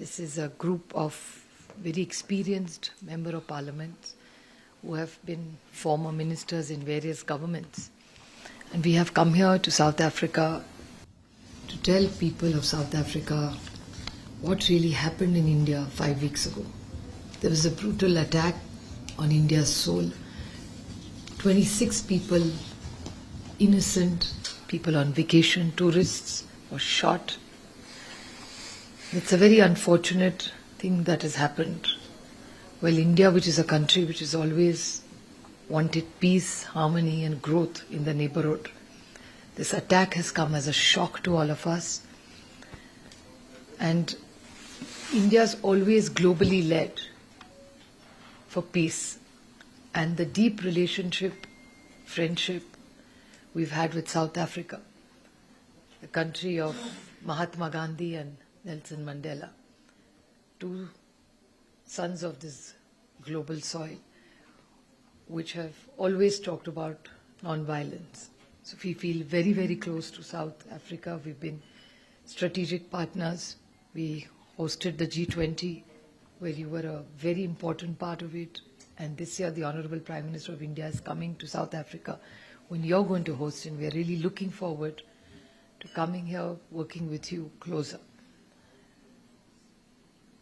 This is a group of very experienced member of parliament who have been former ministers in various governments. And we have come here to South Africa to tell people of South Africa what really happened in India 5 weeks ago. There was a brutal attack on India's soul. 26 people, innocent people on vacation, tourists, were shot. It's a very unfortunate thing that has happened. Well, India, which is a country which has always wanted peace, harmony and growth in the neighborhood, this attack has come as a shock to all of us. And India's always globally led for peace, and the deep relationship, friendship we've had with South Africa, the country of Mahatma Gandhi and Nelson Mandela, two sons of this global soil, which have always talked about non-violence. So we feel very, very close to South Africa. We've been strategic partners. We hosted the G20, where you were a very important part of it. And this year, the Honorable Prime Minister of India is coming to South Africa when you're going to host, and we're really looking forward to coming here, working with you closer.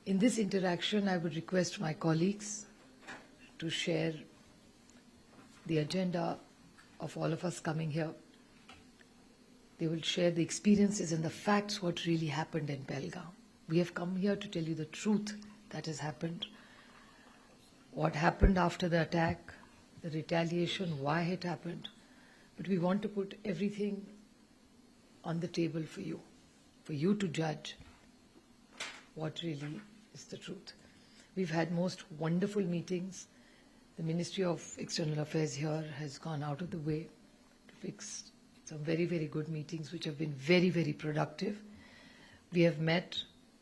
In this interaction, I would request my colleagues to share the agenda of all of us coming here. They will share the experiences and the facts, what really happened in Belgaum. We have come here to tell you the truth that has happened, what happened after the attack, the retaliation, why it happened. But we want to put everything on the table for you to judge what really is the truth. We've had most wonderful meetings. The Ministry of External Affairs here has gone out of the way to fix some very, very good meetings which have been very, very productive. We have met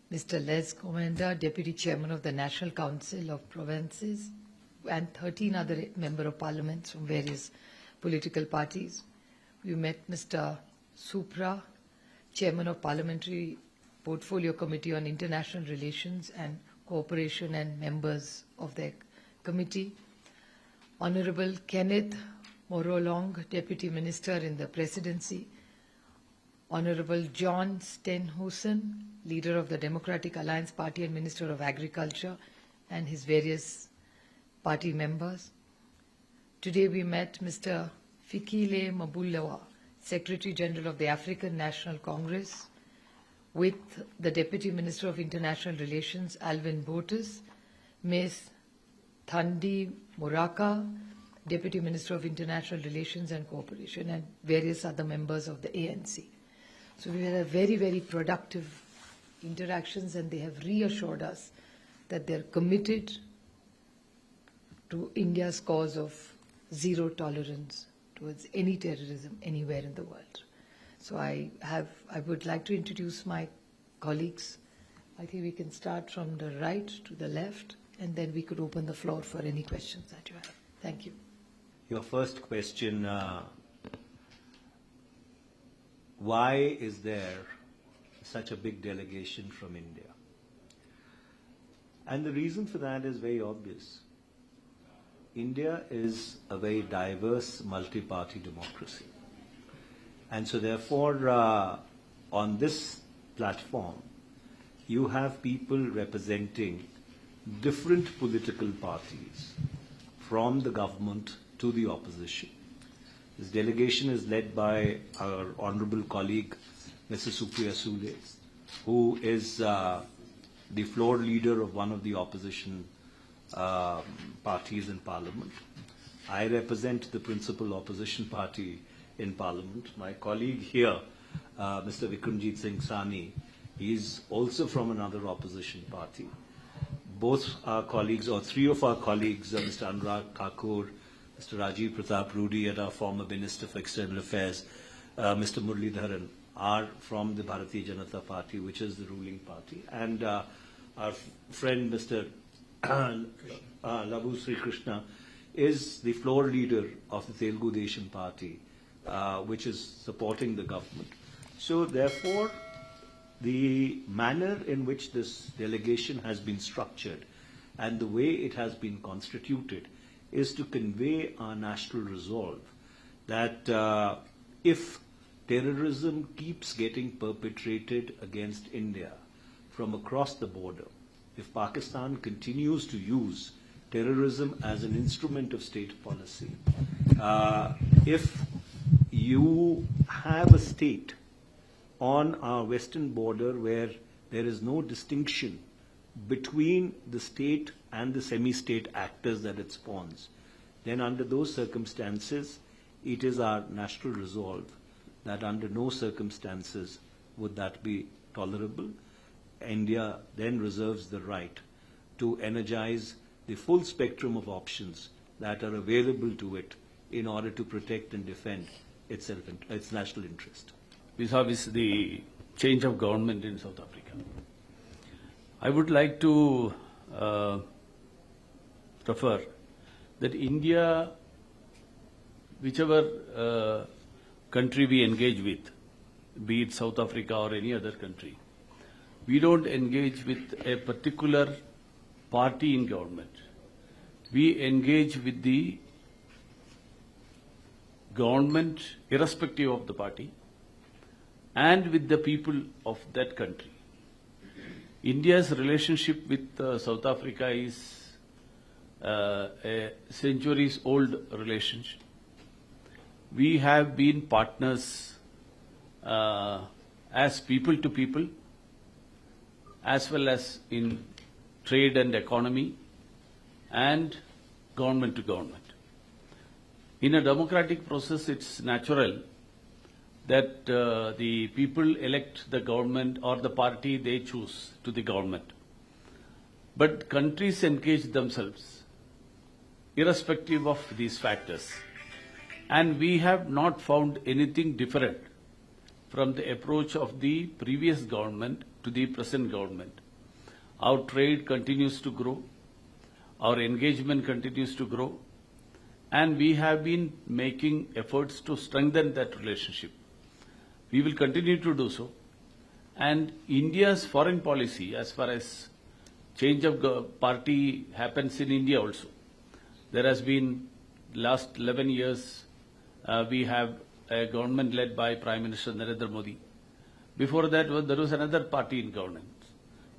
Mr. Les Commander, Deputy Chairman of the National Council of Provinces, and 13 other Member of Parliaments from various political parties. We met Mr. Supriya, Chairman of Parliamentary Portfolio Committee on International Relations and Cooperation and members of their committee. Honorable Kenneth Morolong, Deputy Minister in the Presidency. Honorable John Steenhuisen, Leader of the Democratic Alliance Party and Minister of Agriculture, and his various party members. Today we met Mr. Fikile Mabulawa, Secretary General of the African National Congress, with the Deputy Minister of International Relations, Alvin Botus, Ms. Thandi Muraka, Deputy Minister of International Relations and Cooperation, and various other members of the ANC. So we had a very, very productive interactions, and they have reassured us that they're committed to India's cause of zero tolerance towards any terrorism anywhere in the world. So I would like to introduce my colleagues. I think we can start from the right to the left, and then we could open the floor for any questions that you have. Thank you. Your first question, why is there such a big delegation from India? And the reason for that is very obvious. India is a very diverse multi-party democracy. And so therefore, on this platform, you have people representing different political parties, from the government to the opposition. This delegation is led by our honorable colleague, Mrs. Supriya Sule, who is the floor leader of one of the opposition parties in Parliament. I represent the principal opposition party in Parliament. My colleague here, Mr. Vikramjit Singh Sani, he is also from another opposition party. Both our colleagues, or three of our colleagues, Mr. Anurag Thakur, Mr. Rajiv Pratap Rudy, and our former Minister for External Affairs, Mr. Muralidharan, are from the Bharatiya Janata Party, which is the ruling party. And our friend, Mr. Labu Sri Krishna, is the floor leader of the Telugu Desam Party, which is supporting the government. So therefore, the manner in which this delegation has been structured and the way it has been constituted is to convey our national resolve that if terrorism keeps getting perpetrated against India from across the border, if Pakistan continues to use terrorism as an instrument of state policy, if you have a state on our western border where there is no distinction between the state and the semi-state actors that it spawns, then under those circumstances, it is our national resolve that under no circumstances would that be tolerable. India then reserves the right to energize the full spectrum of options that are available to it in order to protect and defend itself, its national interest. Vis-a-vis the change of government in South Africa, I would like to refer that India, whichever country we engage with, be it South Africa or any other country, we don't engage with a particular party in government. We engage with the government irrespective of the party and with the people of that country. India's relationship with South Africa is a centuries-old relationship. We have been partners as people to people, as well as in trade and economy, and government to government. In a democratic process, it's natural that the people elect the government or the party they choose to the government. But countries engage themselves irrespective of these factors. And we have not found anything different from the approach of the previous government to the present government. Our trade continues to grow, our engagement continues to grow, and we have been making efforts to strengthen that relationship. We will continue to do so. And India's foreign policy, as far as change of party happens in India also, there has been last 11 years, we have a government led by Prime Minister Narendra Modi. Before that, there was another party in governance.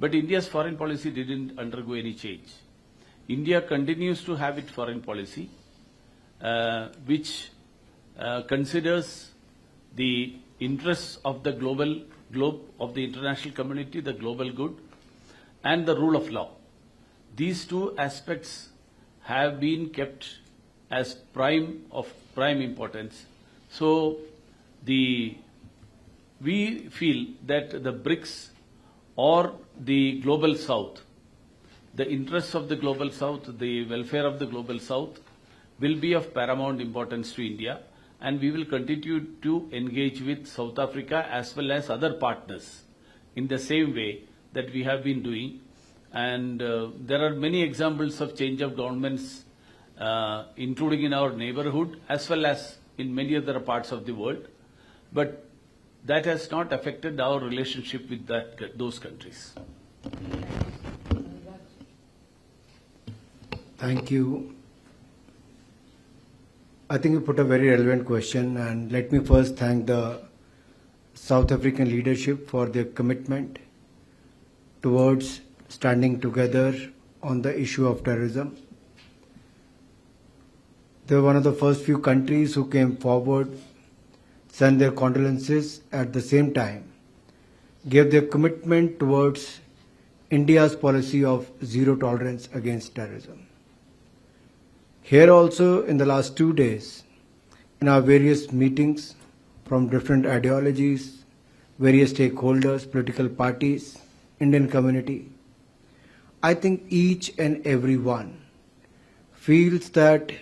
But India's foreign policy didn't undergo any change. India continues to have its foreign policy, which considers the interests of the globe of the international community, the global good, and the rule of law. These two aspects have been kept as prime importance. So we feel that the BRICS or the global south, the interests of the global south, the welfare of the global south will be of paramount importance to India, and we will continue to engage with South Africa as well as other partners in the same way that we have been doing. And there are many examples of change of governments, including in our neighborhood as well as in many other parts of the world. But that has not affected our relationship with those countries. Thank you. I think you put a very relevant question, and let me first thank the South African leadership for their commitment towards standing together on the issue of terrorism. They were one of the first few countries who came forward, sent their condolences, at the same time gave their commitment towards India's policy of zero tolerance against terrorism. Here also, in the last 2 days, in our various meetings from different ideologies, various stakeholders, political parties, Indian community, I think each and every one feels that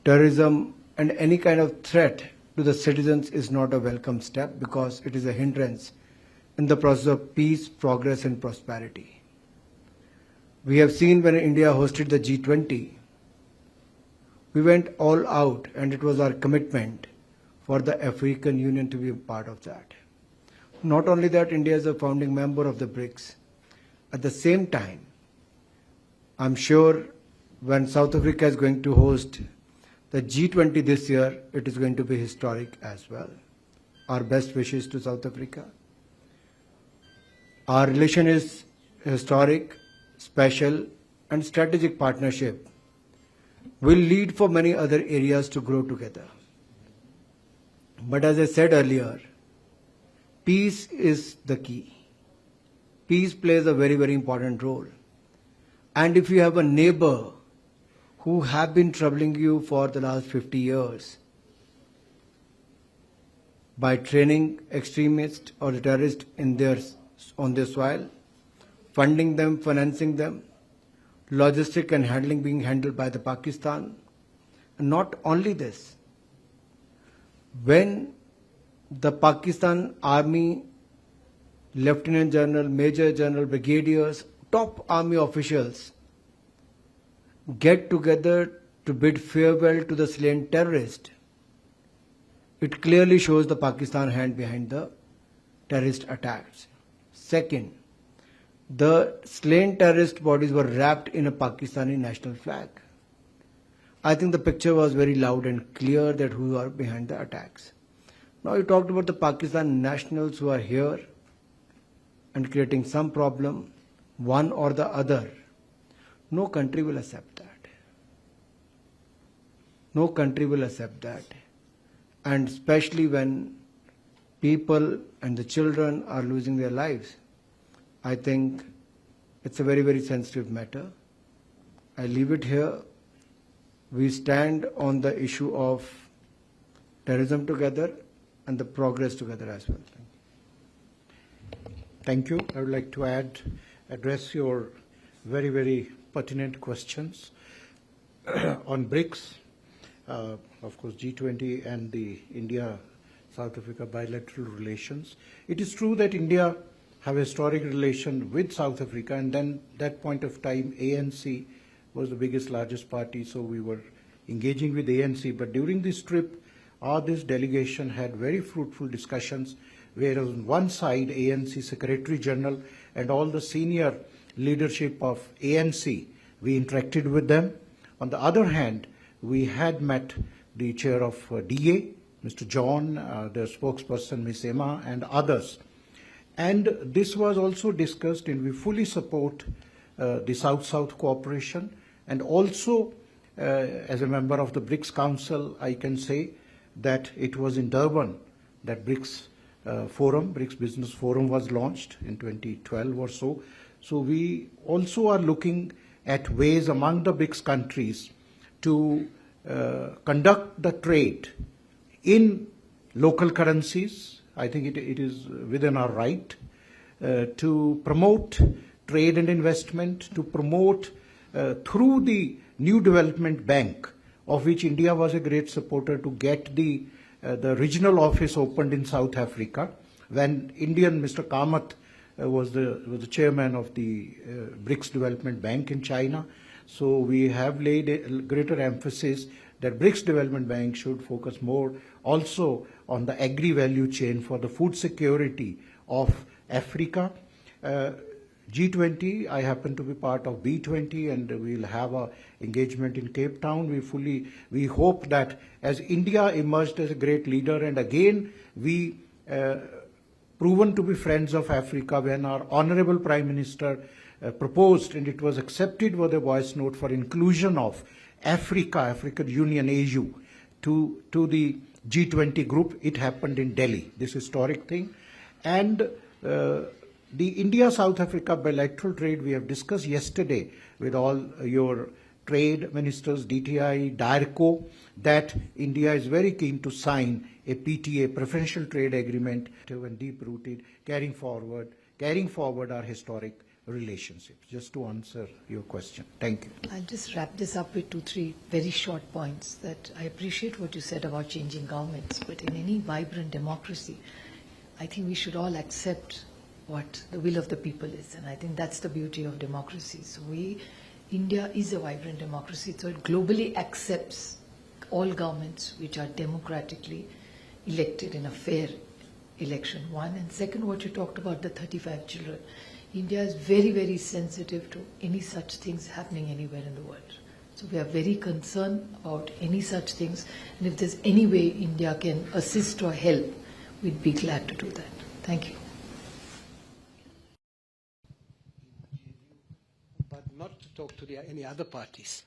terrorism and any kind of threat to the citizens is not a welcome step, because it is a hindrance in the process of peace, progress and prosperity. We have seen when India hosted the G20, we went all out, and it was our commitment for the African Union to be a part of that. Not only that, India is a founding member of the BRICS. At the same time, I'm sure when South Africa is going to host the G20 this year, it is going to be historic as well. Our best wishes to South Africa. Our relation is historic, special, and strategic partnership will lead for many other areas to grow together. But as I said earlier, peace is the key. Peace plays a very, very important role. And if you have a neighbor who have been troubling you for the last 50 years by training extremists or terrorists on their soil, funding them, financing them, logistic and handling being handled by the Pakistan. And not only this, when the Pakistan Army, Lieutenant General, Major General, Brigadiers, top army officials get together to bid farewell to the slain terrorist, it clearly shows the Pakistan hand behind the terrorist attacks. Second, the slain terrorist bodies were wrapped in a Pakistani national flag. I think the picture was very loud and clear that who are behind the attacks. Now you talked about the Pakistan nationals who are here and creating some problem, one or the other. No country will accept that. No country will accept that. And especially when people and the children are losing their lives. I think it's a very, very sensitive matter. I leave it here. We stand on the issue of terrorism together and the progress together as well. Thank you. I would like to address your very, very pertinent questions on BRICS, of course G20 and the India-South Africa bilateral relations. It is true that India have a historic relation with South Africa, and then that point of time ANC was the biggest, largest party, so we were engaging with ANC. But during this trip, this delegation had very fruitful discussions, where on one side ANC Secretary General and all the senior leadership of ANC, we interacted with them. On the other hand, we had met the chair of DA, Mr. John, the spokesperson Ms. Emma, and others. And this was also discussed, and we fully support the South-South cooperation. And also, as a member of the BRICS Council, I can say that it was in Durban that BRICS BRICS Business Forum was launched in 2012 or so. So we also are looking at ways among the BRICS countries to conduct the trade in local currencies. I think it is within our right to promote trade and investment, to promote through the New Development Bank, of which India was a great supporter, to get the regional office opened in South Africa, when Indian Mr. Kamath was the chairman of the BRICS Development Bank in China. So we have laid a greater emphasis that BRICS Development Bank should focus more also on the agri-value chain for the food security of Africa. G20, I happen to be part of B20, and we'll have a engagement in Cape Town. We hope that as India emerged as a great leader, and again we proven to be friends of Africa, when our Honorable Prime Minister proposed, and it was accepted with a voice note, for inclusion of African Union, AU, to the G20 group. It happened in Delhi, this historic thing. And the India-South Africa bilateral trade, we have discussed yesterday with all your trade ministers, DTI, DIRCO, that India is very keen to sign a PTA, preferential trade agreement, and deep-rooted, carrying forward our historic relationships. Just to answer your question. Thank you. I'll just wrap this up with 2-3 very short points. That I appreciate what you said about changing governments, but in any vibrant democracy, I think we should all accept what the will of the people is, and I think that's the beauty of democracy. So India is a vibrant democracy, so it globally accepts all governments which are democratically elected in a fair election, one. And second, what you talked about, the 35 children. India is very, very sensitive to any such things happening anywhere in the world. So we are very concerned about any such things. And if there's any way India can assist or help, we'd be glad to do that. Thank you. But not to talk to any other parties.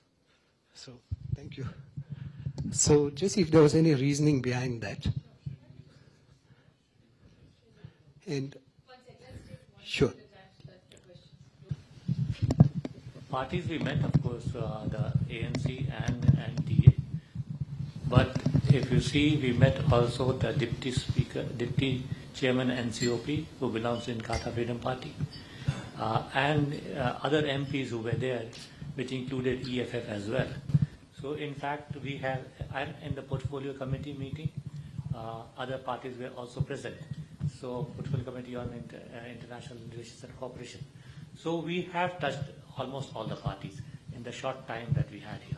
So, thank you. So, just if there was any reasoning behind that. And, sure. Parties we met, of course, the ANC and DA. But if you see, we met also the Deputy Chairman NCOP, who belongs in Kata Freedom Party, and other MPs who were there, which included EFF as well. So in fact, we have, and in the Portfolio Committee meeting, other parties were also present. So Portfolio Committee on International Relations and Cooperation. So we have touched almost all the parties in the short time that we had here.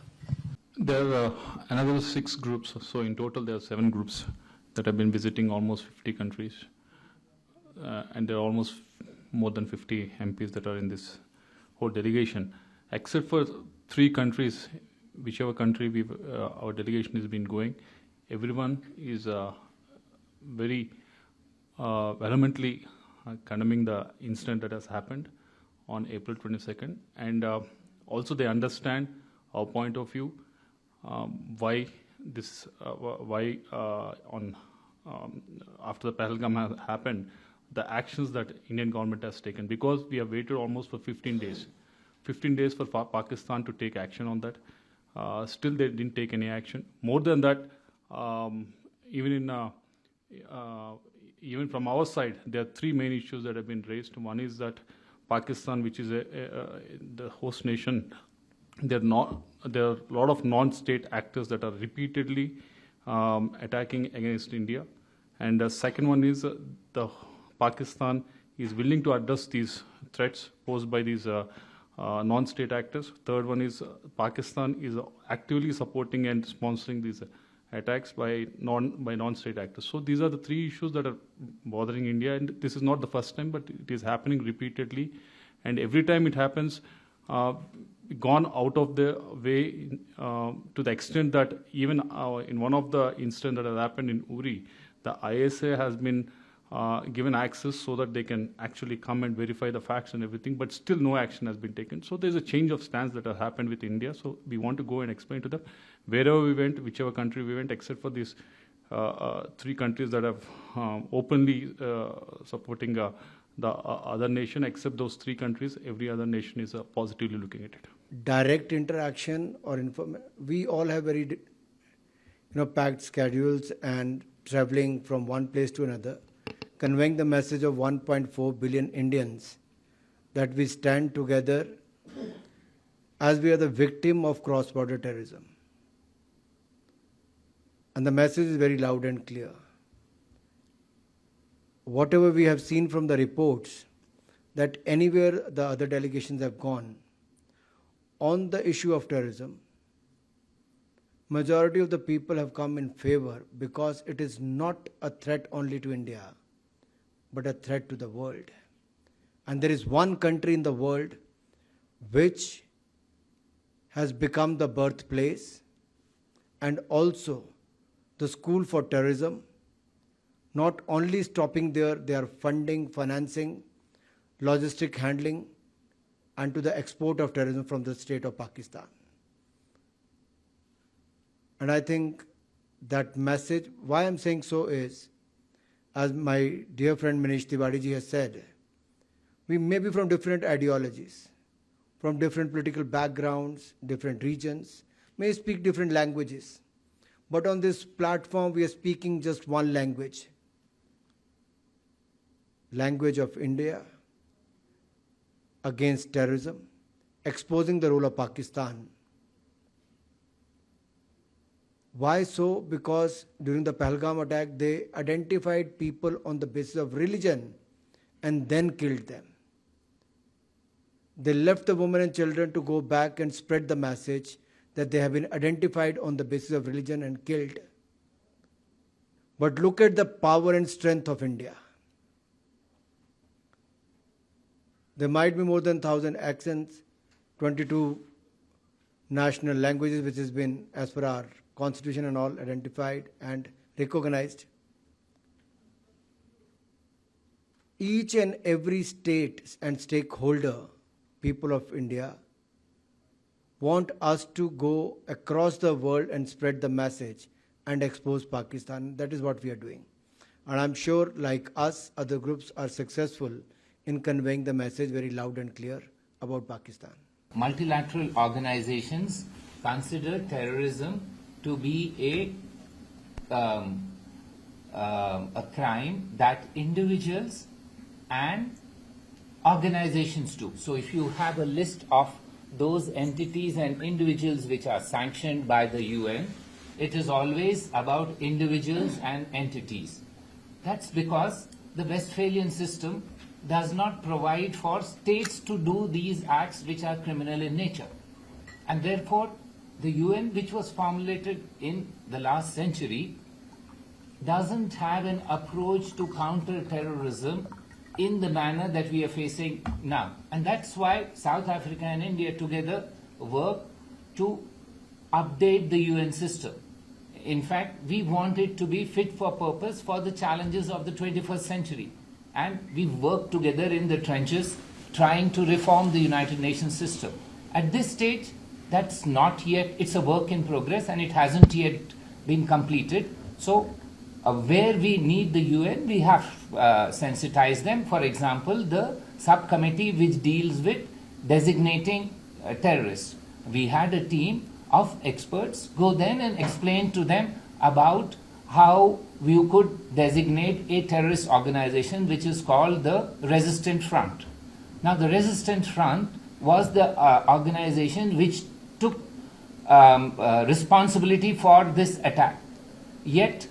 There are another 6 groups, so in total there are 7 groups that have been visiting almost 50 countries. And there are almost more than 50 MPs that are in this whole delegation. Except for 3 countries, whichever country our delegation has been going, everyone is very vehemently condemning the incident that has happened on April 22nd. And also they understand our point of view, why after the Pahalgam happened, the actions that Indian government has taken, because we have waited almost for 15 days. 15 days for Pakistan to take action on that. Still they didn't take any action. More than that, even from our side, there are 3 main issues that have been raised. One is that Pakistan, which is the host nation, there are a lot of non-state actors that are repeatedly attacking against India. And the second one is the Pakistan is willing to address these threats posed by these non-state actors. Third one is Pakistan is actively supporting and sponsoring these attacks by non-state actors. So these are the 3 issues that are bothering India, and this is not the first time, but it is happening repeatedly. And every time it happens, gone out of the way to the extent that even in one of the incidents that has happened in Uri, the ISA has been given access so that they can actually come and verify the facts and everything, but still no action has been taken. So there's a change of stance that has happened with India. So we want to go and explain to them wherever we went, whichever country we went, except for these 3 countries that have openly supporting the other nation. Except those 3 countries, every other nation is positively looking at it. Direct interaction or we all have very packed schedules and traveling from one place to another, conveying the message of 1.4 billion Indians that we stand together as we are the victim of cross-border terrorism. And the message is very loud and clear. Whatever we have seen from the reports, that anywhere the other delegations have gone on the issue of terrorism, majority of the people have come in favor because it is not a threat only to India, but a threat to the world. And there is one country in the world which has become the birthplace and also the school for terrorism. Not only stopping there, they are funding, financing, logistic handling, and to the export of terrorism from the state of Pakistan. And I think that message, why I'm saying so is, as my dear friend Manish Tiwari ji has said, we may be from different ideologies, from different political backgrounds, different regions, may speak different languages. But on this platform, we are speaking just one language. Language of India against terrorism, exposing the role of Pakistan. Why so? Because during the Pahalgam attack, they identified people on the basis of religion and then killed them. They left the women and children to go back and spread the message that they have been identified on the basis of religion and killed. But look at the power and strength of India. There might be more than 1,000 accents, 22 national languages, which has been, as per our constitution and all, identified and recognized. Each and every state and stakeholder, people of India, want us to go across the world and spread the message and expose Pakistan. That is what we are doing. And I'm sure, like us, other groups are successful in conveying the message very loud and clear about Pakistan. Multilateral organizations consider terrorism to be a crime that individuals and organizations do. So if you have a list of those entities and individuals which are sanctioned by the UN, it is always about individuals and entities. That's because the Westphalian system does not provide for states to do these acts which are criminal in nature. And therefore, the UN, which was formulated in the last century, doesn't have an approach to counter terrorism in the manner that we are facing now. And that's why South Africa and India together work to update the UN system. In fact, we want it to be fit for purpose for the challenges of the 21st century. And we work together in the trenches trying to reform the United Nations system. At this stage, that's not yet, it's a work in progress and it hasn't yet been completed. So where we need the UN, we have sensitized them. For example, the subcommittee which deals with designating terrorists. We had a team of experts go then and explain to them about how we could designate a terrorist organization which is called the Resistant Front. Now, the Resistant Front was the organization which took responsibility for this attack. Yet,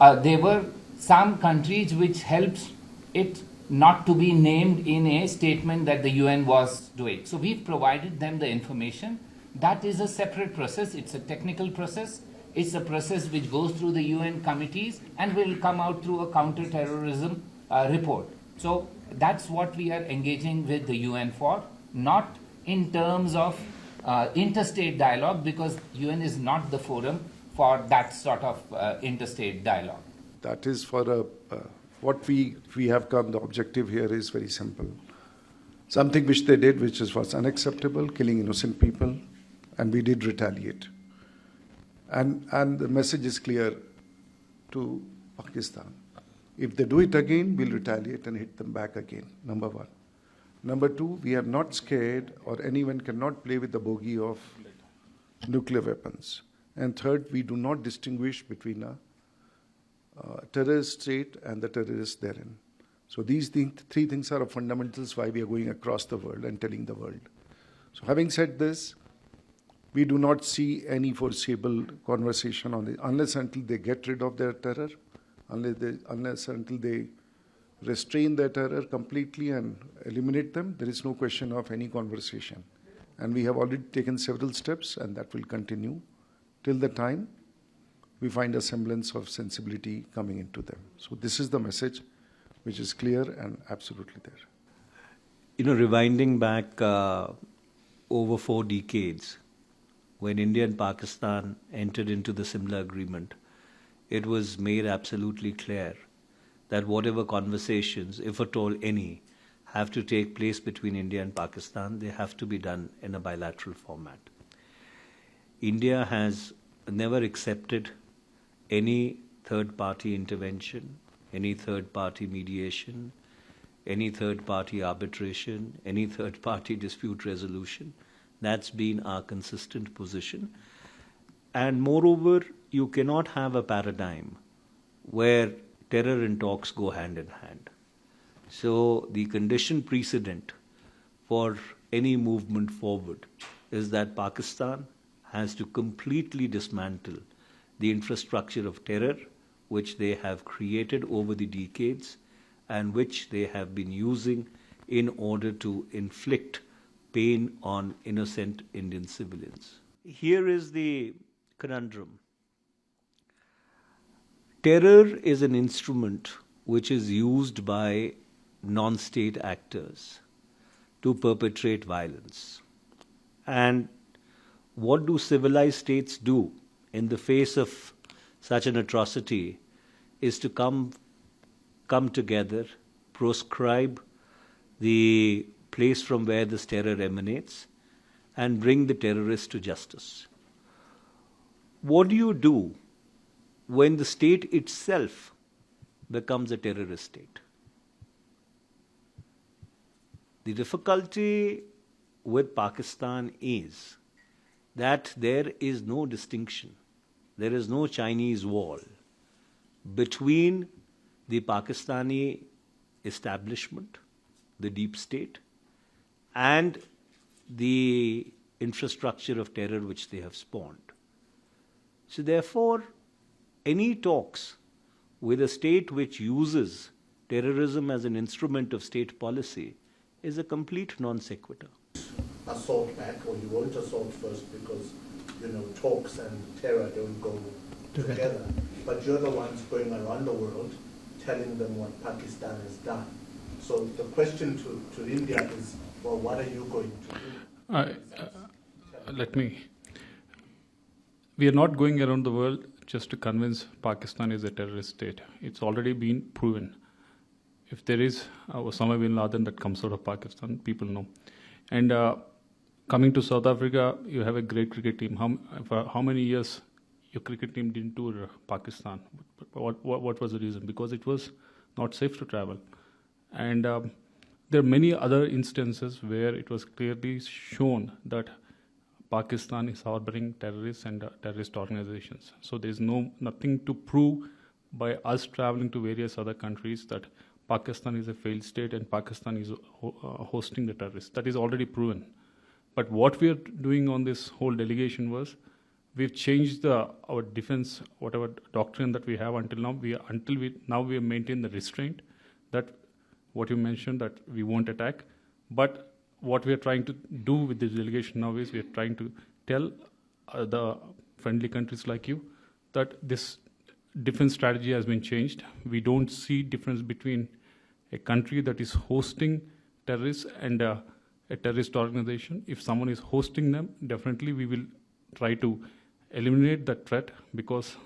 there were some countries which helped it not to be named in a statement that the UN was doing. So we've provided them the information. That is a separate process. It's a technical process. It's a process which goes through the UN committees and will come out through a counter-terrorism report. So that's what we are engaging with the UN for, not in terms of interstate dialogue, because UN is not the forum for that sort of interstate dialogue. That is for what we have come, the objective here is very simple. Something which they did which was unacceptable, killing innocent people, and we did retaliate. And the message is clear to Pakistan. If they do it again, we'll retaliate and hit them back again, number one. Number two, we are not scared, or anyone cannot play with the bogey of nuclear weapons. And third, we do not distinguish between a terrorist state and the terrorists therein. So these three things are fundamentals why we are going across the world and telling the world. So having said this, we do not see any foreseeable conversation on it unless until they get rid of their terror, unless until they restrain their terror completely and eliminate them. There is no question of any conversation. And we have already taken several steps, and that will continue till the time we find a semblance of sensibility coming into them. So this is the message which is clear and absolutely there. You know, rewinding back over 4 decades, when India and Pakistan entered into the similar agreement, it was made absolutely clear that whatever conversations, if at all any, have to take place between India and Pakistan, they have to be done in a bilateral format. India has never accepted any third-party intervention, any third-party mediation, any third-party arbitration, any third-party dispute resolution. That's been our consistent position. And moreover, you cannot have a paradigm where terror and talks go hand in hand. So the condition precedent for any movement forward is that Pakistan has to completely dismantle the infrastructure of terror which they have created over the decades and which they have been using in order to inflict pain on innocent Indian civilians. Here is the conundrum. terror is an instrument which is used by non-state actors to perpetrate violence. And what do civilized states do in the face of such an atrocity is to come together, proscribe the place from where this terror emanates, and bring the terrorists to justice. What do you do when the state itself becomes a terrorist state? The difficulty with Pakistan is that there is no distinction, there is no Chinese wall between the Pakistani establishment, the deep state, and the infrastructure of terror which they have spawned. So therefore, any talks with a state which uses terrorism as an instrument of state policy is a complete non sequitur. Assault back, or you won't assault first because, talks and terror don't go together. But you're the ones going around the world telling them what Pakistan has done. So the question to India is, well, what are you going to do? We are not going around the world just to convince Pakistan is a terrorist state. It's already been proven. If there is Osama bin Laden that comes out of Pakistan, people know. And coming to South Africa, you have a great cricket team. For how many years your cricket team didn't tour Pakistan? What was the reason? Because it was not safe to travel. And there are many other instances where it was clearly shown that Pakistan is harboring terrorists and terrorist organizations. So there is nothing to prove by us traveling to various other countries that Pakistan is a failed state and Pakistan is hosting the terrorists. That is already proven. But what we are doing on this whole delegation was we've changed our defense, whatever doctrine that we have until now. We have maintained the restraint that what you mentioned, that we won't attack. But what we are trying to do with this delegation now is we are trying to tell the friendly countries like you that this defense strategy has been changed. We don't see difference between a country that is hosting terrorists and a terrorist organization. If someone is hosting them, definitely we will try to eliminate that threat because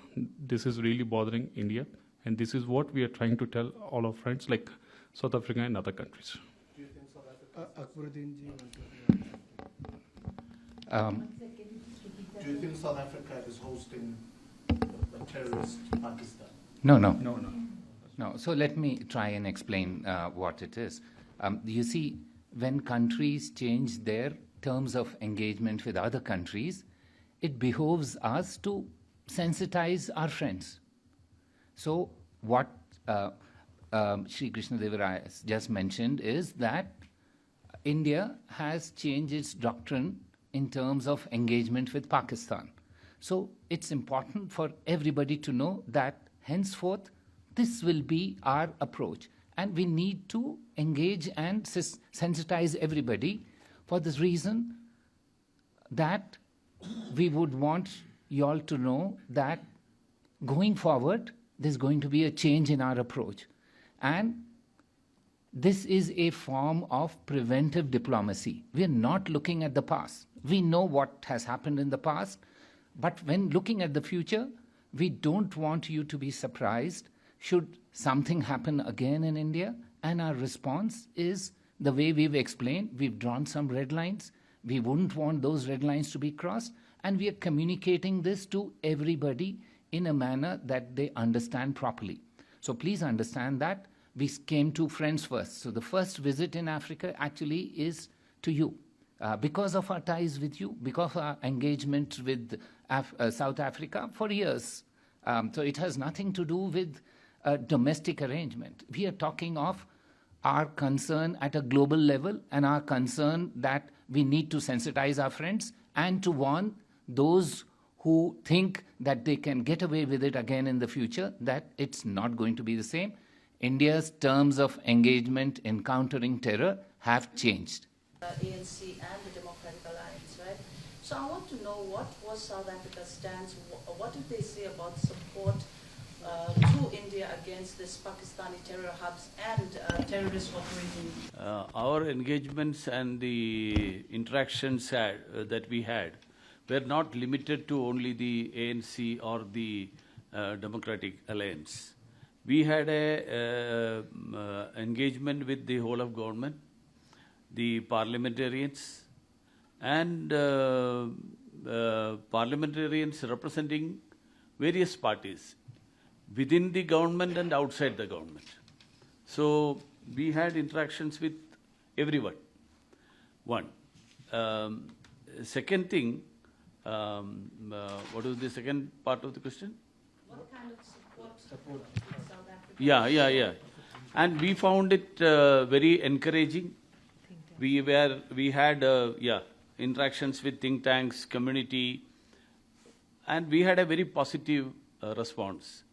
this is really bothering India. And this is what we are trying to tell all our friends like South Africa and other countries. Do you think South Africa? Do you think South Africa is hosting a terrorist Pakistan? No. So let me try and explain what it is. You see, when countries change their terms of engagement with other countries, it behoves us to sensitize our friends. So what Sri Krishnadeva just mentioned is that India has changed its doctrine in terms of engagement with Pakistan. So it's important for everybody to know that henceforth this will be our approach. And we need to engage and sensitize everybody for this reason that we would want you all to know that going forward, there's going to be a change in our approach. And this is a form of preventive diplomacy. We are not looking at the past. We know what has happened in the past, but when looking at the future, we don't want you to be surprised should something happen again in India. And our response is the way we've explained. We've drawn some red lines. We wouldn't want those red lines to be crossed. And we are communicating this to everybody in a manner that they understand properly. So please understand that we came to friends first. So the first visit in Africa actually is to you. Because of our ties with you, because of our engagement with South Africa for years. So it has nothing to do with a domestic arrangement. We are talking of our concern at a global level and our concern that we need to sensitize our friends and to warn those who think that they can get away with it again in the future, that it's not going to be the same. India's terms of engagement in countering terror have changed. ANC and the Democratic Alliance, right? So I want to know what was South Africa's stance, what did they say about support to India against this Pakistani terror hubs and terrorists operating? Our engagements and the interactions that we had were not limited to only the ANC or the Democratic Alliance. We had a engagement with the whole of government, the parliamentarians, and parliamentarians representing various parties within the government and outside the government. So we had interactions with everyone. One. Second thing, what was the second part of the question? What kind of support South Africa? Yeah. And we found it very encouraging. We had interactions with think tanks, community, and we had a very positive response.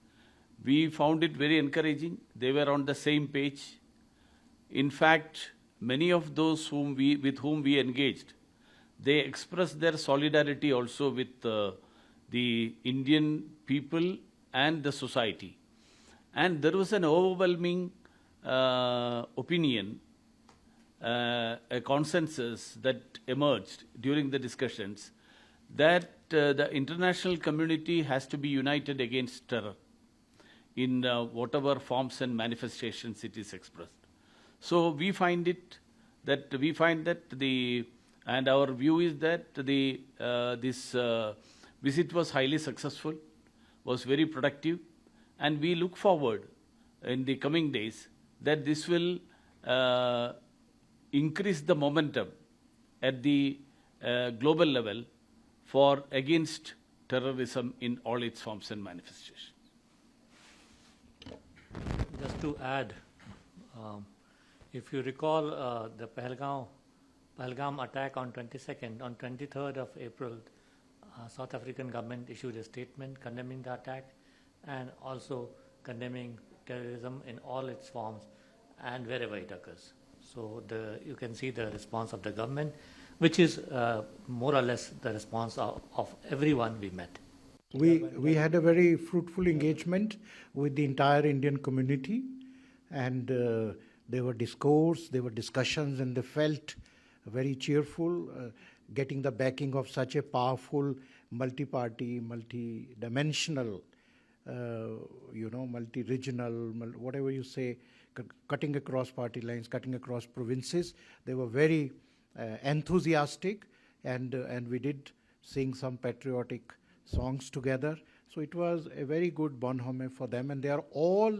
We found it very encouraging. They were on the same page. In fact, many of those with whom we engaged, they expressed their solidarity also with the Indian people and the society. And there was an overwhelming opinion, a consensus that emerged during the discussions that the international community has to be united against terror in whatever forms and manifestations it is expressed. So we find that and our view is that this visit was highly successful, was very productive, and we look forward in the coming days that this will increase the momentum at the global level for against terrorism in all its forms and manifestations. Just to add, if you recall the Pahalgam attack on 22nd, on 23rd of April, South African government issued a statement condemning the attack and also condemning terrorism in all its forms and wherever it occurs. So you can see the response of the government, which is more or less the response of everyone we met. We had a very fruitful engagement with the entire Indian community, and there were discussions, and they felt very cheerful, getting the backing of such a powerful, multi-party, multi-dimensional, multi-regional, whatever you say, cutting across party lines, cutting across provinces. They were very enthusiastic, and we did sing some patriotic songs together. So it was a very good bonhomie for them, and they are all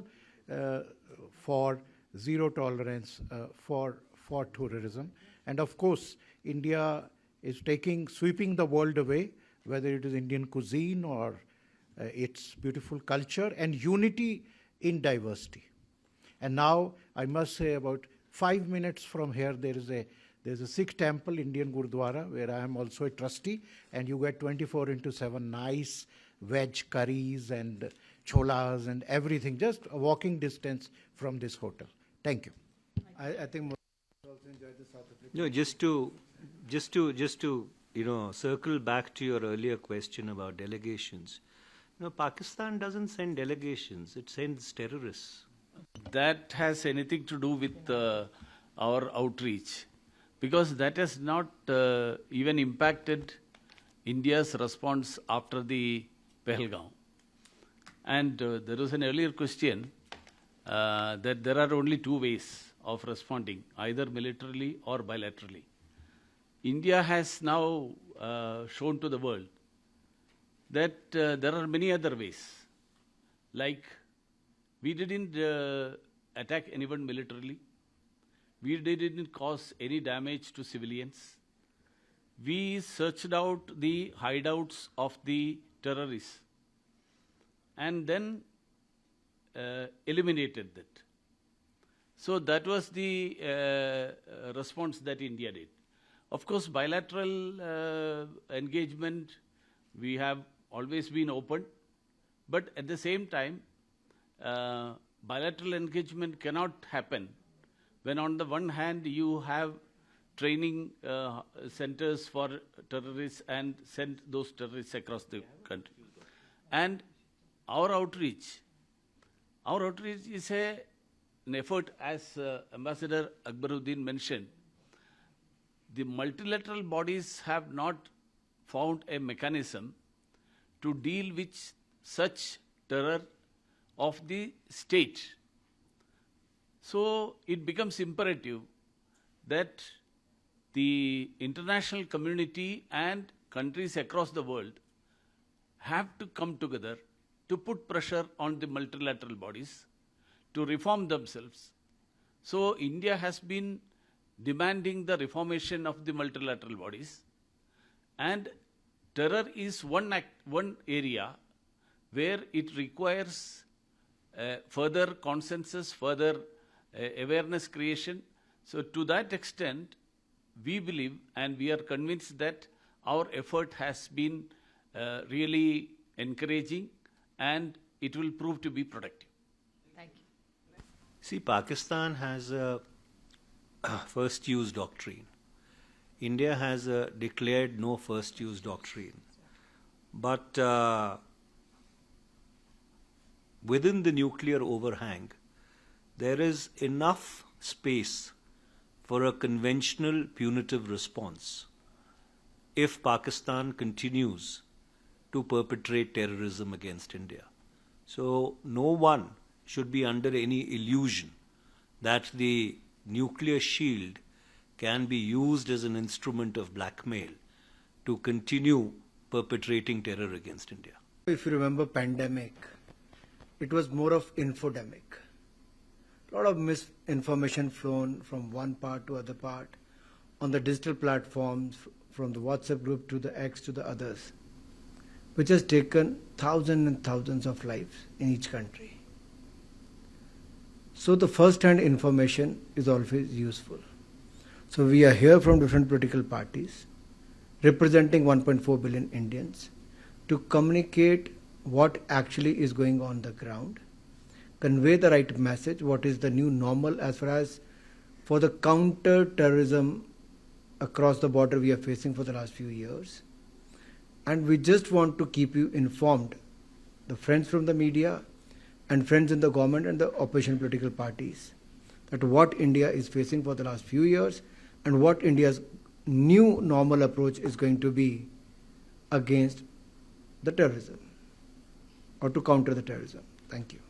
for zero tolerance for terrorism. And of course, India is sweeping the world away, whether it is Indian cuisine or its beautiful culture and unity in diversity. And now I must say, about 5 minutes from here, there's a Sikh temple, Indian Gurdwara, where I am also a trustee, and you get 24/7 nice veg curries and cholas and everything, just a walking distance from this hotel. Thank you. I think also enjoyed the South African. No, just to circle back to your earlier question about delegations. Pakistan doesn't send delegations; it sends terrorists. That has anything to do with our outreach, because that has not even impacted India's response after the Pahalgam. And there was an earlier question that there are only two ways of responding, either militarily or bilaterally. India has now shown to the world that there are many other ways. Like, we didn't attack anyone militarily. We didn't cause any damage to civilians. We searched out the hideouts of the terrorists and then eliminated that. So that was the response that India did. Of course, bilateral engagement, we have always been open, but at the same time, bilateral engagement cannot happen when on the one hand you have training centers for terrorists and send those terrorists across the country. And our outreach Our outreach is an effort, as Ambassador Akbaruddin mentioned. The multilateral bodies have not found a mechanism to deal with such terror of the state. So it becomes imperative that the international community and countries across the world have to come together to put pressure on the multilateral bodies to reform themselves. So India has been demanding the reformation of the multilateral bodies, and terror is one area where it requires further consensus, further awareness creation. So to that extent, we believe and we are convinced that our effort has been really encouraging, and it will prove to be productive. Thank you. See, Pakistan has a first use doctrine. India has a declared no first use doctrine. But within the nuclear overhang, there is enough space for a conventional punitive response if Pakistan continues to perpetrate terrorism against India. So no one should be under any illusion that the nuclear shield can be used as an instrument of blackmail to continue perpetrating terror against India. If you remember pandemic, it was more of infodemic. A lot of misinformation flown from one part to other part on the digital platforms, from the WhatsApp group to the X to the others, which has taken thousands and thousands of lives in each country. So the first-hand information is always useful. So we are here from different political parties, representing 1.4 billion Indians, to communicate what actually is going on the ground, convey the right message, what is the new normal as far as for the counter-terrorism across the border we are facing for the last few years. And we just want to keep you informed, the friends from the media and friends in the government and the opposition political parties, that what India is facing for the last few years and what India's new normal approach is going to be against the terrorism or to counter the terrorism. Thank you.